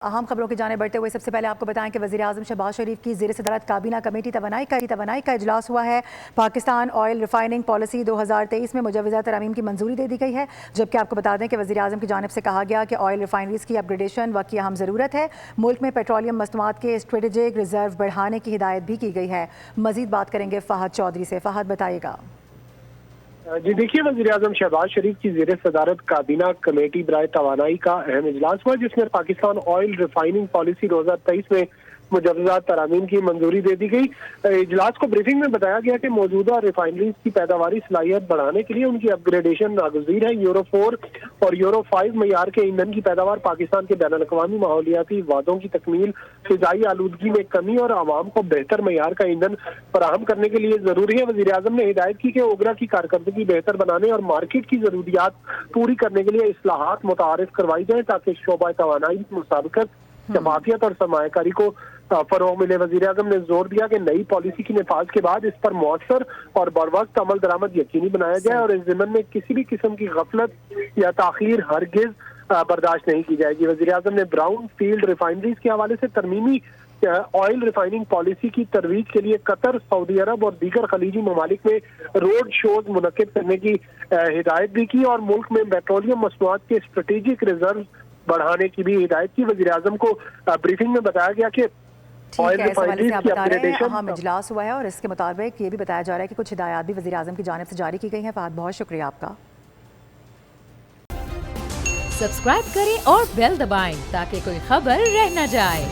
اہم خبروں کی جانب بڑھتے ہوئے سب سے پہلے آپ کو بتائیں کہ وزیراعظم شہباز شریف کی زیر صدارت کابینہ کمیٹی توانائی کا اجلاس ہوا ہے۔ پاکستان آئل ریفائننگ پالیسی 2023 میں مجوزہ ترامیم کی منظوری دے دی گئی ہے، جبکہ آپ کو بتا دیں کہ وزیراعظم کی جانب سے کہا گیا کہ آئل ریفائنریز کی اپ گریڈیشن وقت کی اہم ضرورت ہے۔ ملک میں پیٹرولیم مصنوعات کے اسٹریٹجک ریزرو بڑھانے کی ہدایت بھی کی گئی ہے۔ مزید بات کریں گے فہد چودھری سے۔ فہد بتائیے گا۔ جی دیکھیے، وزیراعظم شہباز شریف کی زیر صدارت کابینہ کمیٹی برائے توانائی کا اہم اجلاس ہوا، جس میں پاکستان آئل ریفائننگ پالیسی 2023 میں مجوزہ ترامیم کی منظوری دے دی گئی۔ اجلاس کو بریفنگ میں بتایا گیا کہ موجودہ ریفائنریز کی پیداواری صلاحیت بڑھانے کے لیے ان کی اپ گریڈیشن ناگزیر ہے۔ یورو 4 اور یورو 5 معیار کے ایندھن کی پیداوار پاکستان کے بین الاقوامی ماحولیاتی وعدوں کی تکمیل، فضائی آلودگی میں کمی اور عوام کو بہتر معیار کا ایندھن فراہم کرنے کے لیے ضروری ہے۔ وزیراعظم نے ہدایت کی کہ اوگرا کی کارکردگی بہتر بنانے اور مارکیٹ کی ضروریات پوری کرنے کے لیے اصلاحات متعارف کروائی جائیں تاکہ شعبہ توانائی مسابقت، شفافیت اور سرمایہ کاری کو فروغ ملے۔ وزیراعظم نے زور دیا کہ نئی پالیسی کے نفاذ کے بعد اس پر مؤثر اور بروقت عمل درآمد یقینی بنایا جائے اور اس ضمن میں کسی بھی قسم کی غفلت یا تاخیر ہرگز برداشت نہیں کی جائے گی۔ وزیراعظم نے براؤن فیلڈ ریفائنریز کے حوالے سے ترمیمی آئل ریفائننگ پالیسی کی ترویج کے لیے قطر، سعودی عرب اور دیگر خلیجی ممالک میں روڈ شوز منعقد کرنے کی ہدایت بھی کی اور ملک میں پیٹرولیم مصنوعات کے اسٹریٹجک ریزرو بڑھانے کی بھی ہدایت کی۔ وزیراعظم کو بریفنگ میں بتایا گیا کہ ٹھیک ہے، اس حوالے سے آپ بتا رہے ہیں اہم اجلاس ہوا ہے اور اس کے مطابق یہ بھی بتایا جا رہا ہے کہ کچھ ہدایات بھی وزیراعظم کی جانب سے جاری کی گئی ہیں۔ فہد بہت شکریہ آپ کا۔ سبسکرائب کریں اور بیل دبائیں تاکہ کوئی خبر رہ نہ جائے۔